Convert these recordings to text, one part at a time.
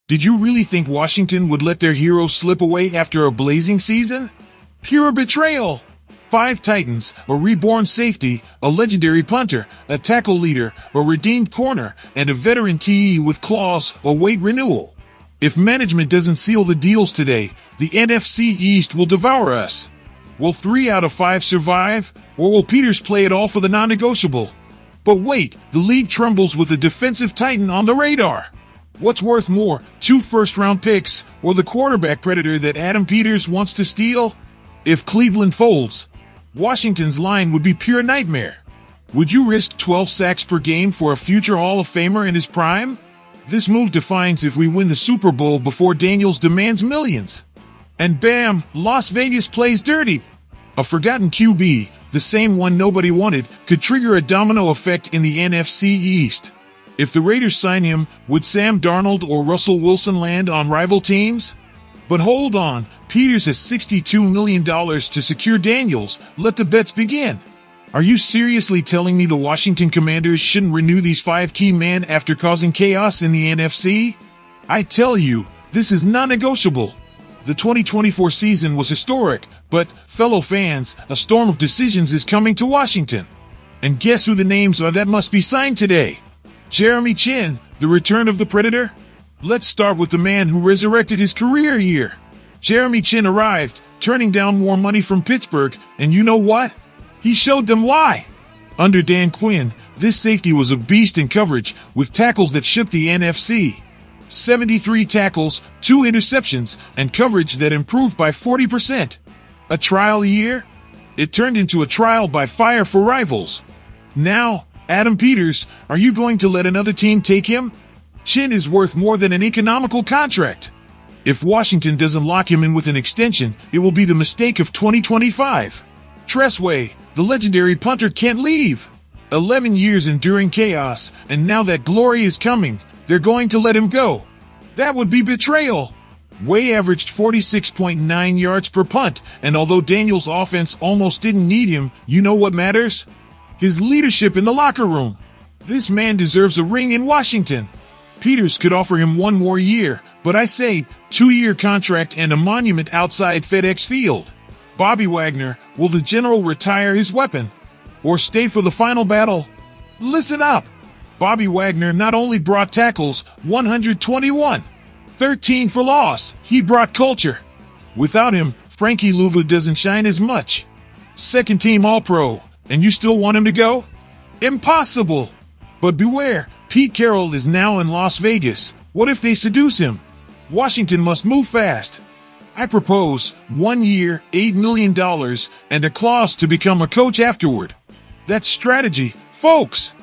Did you really think Washington would let their hero slip away after a blazing season? Pure betrayal! 5 Titans, a reborn safety, a legendary punter, a tackle leader, a redeemed corner, and a veteran TE with clause await renewal. If management doesn't seal the deals today, the NFC East will devour us. Will 3 out of 5 survive, or will Peters play it all for the non-negotiable? But wait, the league trembles with a defensive titan on the radar. What's worth more, 2 first-round picks, or the quarterback predator that Adam Peters wants to steal? If Cleveland folds, Washington's line would be pure nightmare. Would you risk 12 sacks per game for a future Hall of Famer in his prime? This move defines if we win the Super Bowl before Daniels demands millions. And bam, Las Vegas plays dirty. A forgotten QB, the same one nobody wanted, could trigger a domino effect in the NFC East. If the Raiders sign him, would Sam Darnold or Russell Wilson land on rival teams? But hold on, Peters has $62 million to secure Daniels. Let the bets begin. Are you seriously telling me the Washington Commanders shouldn't renew these 5 key men after causing chaos in the NFC? I tell you, this is non-negotiable. The 2024 season was historic, but, fellow fans, a storm of decisions is coming to Washington. And guess who the names are that must be signed today? Jeremy Chinn, the return of the Predator? Let's start with the man who resurrected his career year. Jeremy Chinn arrived, turning down more money from Pittsburgh, and you know what? He showed them why. Under Dan Quinn, this safety was a beast in coverage, with tackles that shook the NFC. 73 tackles, 2 interceptions, and coverage that improved by 40%. A trial year? It turned into a trial by fire for rivals. Now, Adam Peters, are you going to let another team take him? Chinn is worth more than an economical contract. If Washington doesn't lock him in with an extension, it will be the mistake of 2025. Tressway, the legendary punter, can't leave. 11 years enduring chaos, and now that glory is coming, they're going to let him go. That would be betrayal. Way averaged 46.9 yards per punt, and although Daniels' offense almost didn't need him, you know what matters? His leadership in the locker room. This man deserves a ring in Washington. Peters could offer him 1 more year, but I say 2-year contract and a monument outside FedEx Field. Bobby Wagner, will the general retire his weapon? Or stay for the final battle? Listen up. Bobby Wagner not only brought tackles, 121, 13 for loss, he brought culture. Without him, Frankie Louva doesn't shine as much. 2nd team All-Pro, and you still want him to go? Impossible! But beware, Pete Carroll is now in Las Vegas. What if they seduce him? Washington must move fast. I propose 1 year, $8 million, and a clause to become a coach afterward. That's strategy, folks.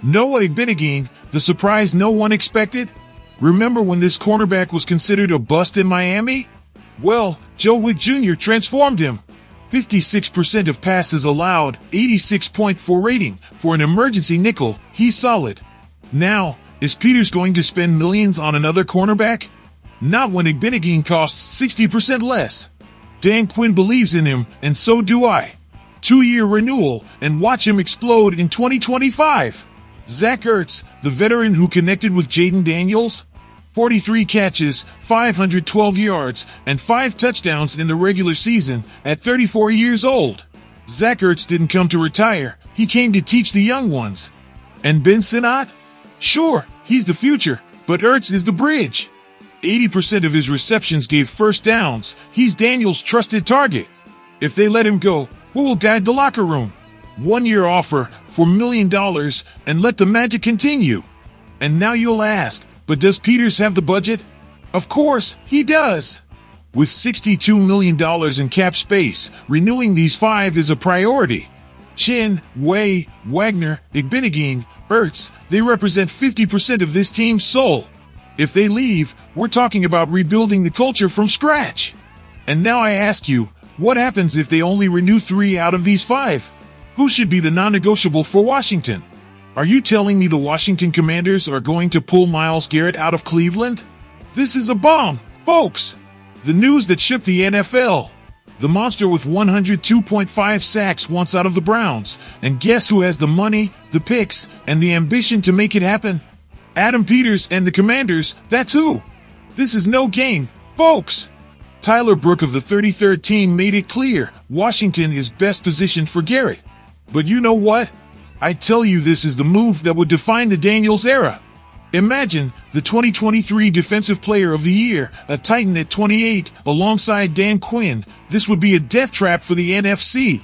Noah Igbinoghene, the surprise no one expected? Remember when this cornerback was considered a bust in Miami? Well, Joe Wick Jr. transformed him. 56% of passes allowed, 86.4 rating. For an emergency nickel, he's solid. Now, is Peters going to spend millions on another cornerback? Not when Igbinoghene costs 60% less. Dan Quinn believes in him, and so do I. 2-year renewal, and watch him explode in 2025. Zach Ertz, the veteran who connected with Jaden Daniels, 43 catches, 512 yards, and 5 touchdowns in the regular season at 34 years old. Zach Ertz didn't come to retire, he came to teach the young ones. And Ben Sinnott? Sure, he's the future, but Ertz is the bridge. 80% of his receptions gave first downs, he's Daniels' trusted target. If they let him go, who will guide the locker room? 1-year offer for $1 million, and let the magic continue. And now you'll ask, but does Peters have the budget? Of course, he does. With $62 million in cap space, renewing these 5 is a priority. Chinn, Way, Wagner, Igbinoghene, Ertz, they represent 50% of this team's soul. If they leave, we're talking about rebuilding the culture from scratch. And now I ask you, what happens if they only renew 3 out of these 5? Who should be the non-negotiable for Washington? Are you telling me the Washington Commanders are going to pull MYLES GARRETT out of Cleveland? This is a bomb, folks! The news that shook the NFL. The monster with 102.5 sacks wants out of the Browns. And guess who has the money, the picks, and the ambition to make it happen? Adam Peters and the Commanders, that's who. This is no game, folks. Tyler Brook of the 33rd team made it clear Washington is best positioned for Garrett. But you know what? I tell you, this is the move that would define the Daniels era. Imagine the 2023 Defensive Player of the Year, a Titan at 28, alongside Dan Quinn. This would be a death trap for the NFC.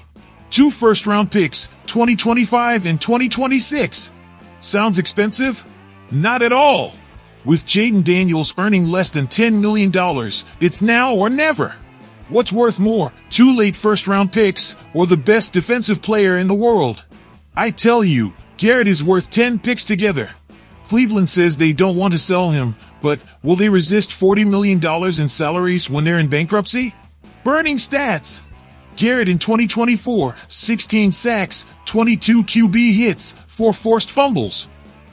2 first-round picks, 2025 and 2026. Sounds expensive? Not at all. With Jaden Daniels earning less than $10 million, it's now or never. What's worth more, 2 late first-round picks or the best defensive player in the world? I tell you, Garrett is worth 10 picks together. Cleveland says they don't want to sell him, but will they resist $40 million in salaries when they're in bankruptcy? Burning stats. Garrett in 2024, 16 sacks, 22 QB hits, 4 forced fumbles.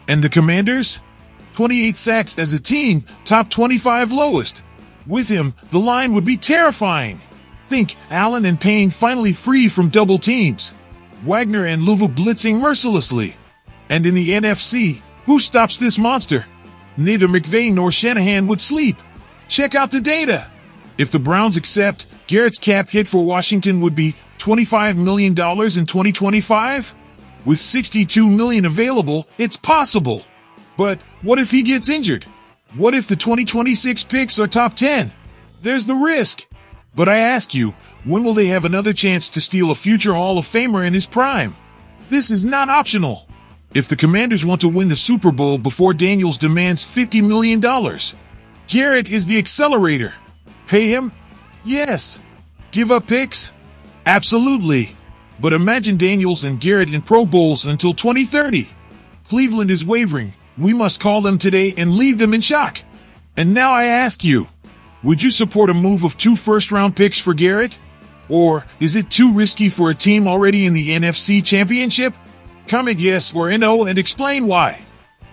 And the Commanders? 28 sacks as a team, top 25 lowest. With him, the line would be terrifying. Think Allen and Payne finally free from double teams. Wagner and Louva blitzing mercilessly. And in the NFC, who stops this monster? Neither McVay nor Shanahan would sleep. Check out the data. If the Browns accept, Garrett's cap hit for Washington would be $25 million in 2025? With $62 million available, it's possible. But what if he gets injured? What if the 2026 picks are top 10? There's the risk. But I ask you, when will they have another chance to steal a future Hall of Famer in his prime? This is not optional. If the Commanders want to win the Super Bowl before Daniels demands $50 million, Garrett is the accelerator. Pay him? Yes. Give up picks? Absolutely. But imagine Daniels and Garrett in Pro Bowls until 2030. Cleveland is wavering. We must call them today and leave them in shock. And now I ask you, would you support a move of 2 first-round picks for Garrett? Or is it too risky for a team already in the NFC Championship? Comment yes or no and explain why.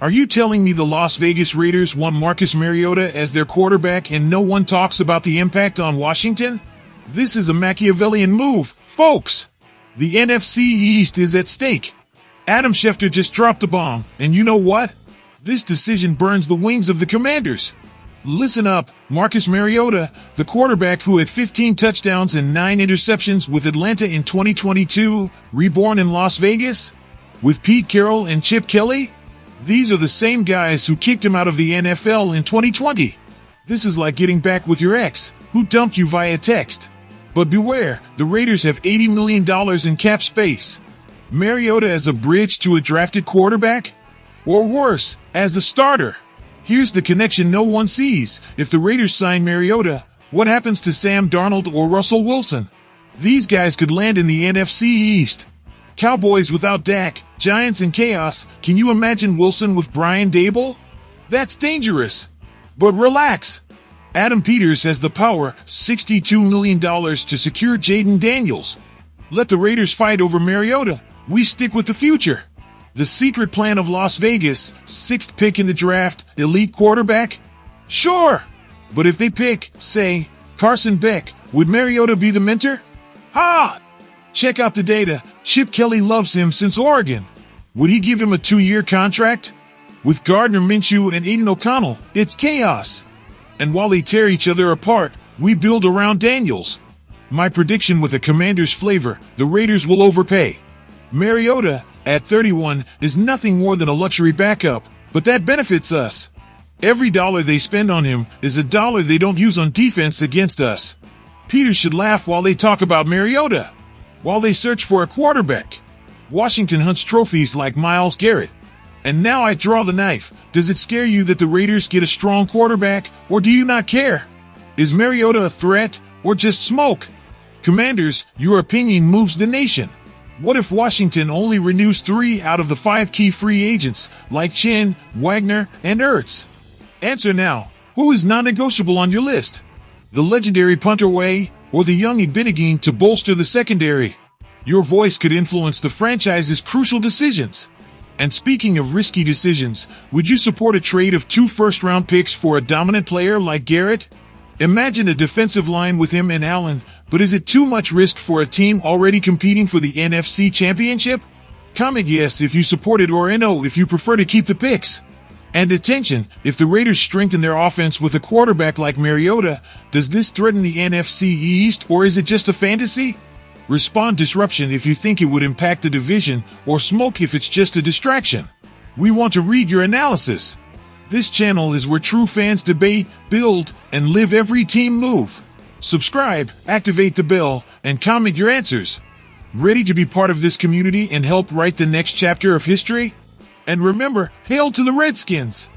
Are you telling me the Las Vegas Raiders want Marcus Mariota as their quarterback and no one talks about the impact on Washington? This is a Machiavellian move, folks. The NFC East is at stake. Adam Schefter just dropped the bomb, and you know what? This decision burns the wings of the Commanders. Listen up, Marcus Mariota, the quarterback who had 15 touchdowns and 9 interceptions with Atlanta in 2022, reborn in Las Vegas? With Pete Carroll and Chip Kelly? These are the same guys who kicked him out of the NFL in 2020. This is like getting back with your ex, who dumped you via text. But beware, the Raiders have $80 million in cap space. Mariota as a bridge to a drafted quarterback? Or worse, as a starter? Here's the connection no one sees. If the Raiders sign Mariota, what happens to Sam Darnold or Russell Wilson? These guys could land in the NFC East. Cowboys without Dak, Giants in chaos. Can you imagine Wilson with Brian Daboll? That's dangerous. But relax. Adam Peters has the power, $62 million to secure Jaden Daniels. Let the Raiders fight over Mariota. We stick with the future. The secret plan of Las Vegas, 6th pick in the draft, elite quarterback? Sure. But if they pick, say, Carson Beck, would Mariota be the mentor? Ha! Check out the data. Chip Kelly loves him since Oregon. Would he give him a 2-year contract? With Gardner Minshew and Aiden O'Connell, it's chaos. And while they tear each other apart, we build around Daniels. My prediction with a Commander's flavor, the Raiders will overpay. Mariota, at 31, is nothing more than a luxury backup, but that benefits us. Every dollar they spend on him is a dollar they don't use on defense against us. Peters should laugh while they talk about Mariota. While they search for a quarterback, Washington hunts trophies like MYLES Garrett. And now I draw the knife. Does it scare you that the Raiders get a strong quarterback, or do you not care? Is Mariota a threat, or just smoke? Commanders, your opinion moves the nation. What if Washington only renews 3 out of the 5 key free agents, like Chin, Wagner, and Ertz? Answer now. Who is non-negotiable on your list? The legendary punter Way, or the young Igbinogin to bolster the secondary? Your voice could influence the franchise's crucial decisions. And speaking of risky decisions, would you support a trade of 2 first-round picks for a dominant player like Garrett? Imagine a defensive line with him and Allen, but is it too much risk for a team already competing for the NFC Championship? Comment yes if you support it or no if you prefer to keep the picks. And attention, if the Raiders strengthen their offense with a quarterback like Mariota, does this threaten the NFC East or is it just a fantasy? Respond disruption if you think it would impact the division, or smoke if it's just a distraction. We want to read your analysis. This channel is where true fans debate, build, and live every team move. Subscribe, activate the bell, and comment your answers. Ready to be part of this community and help write the next chapter of history? And remember, hail to the Redskins!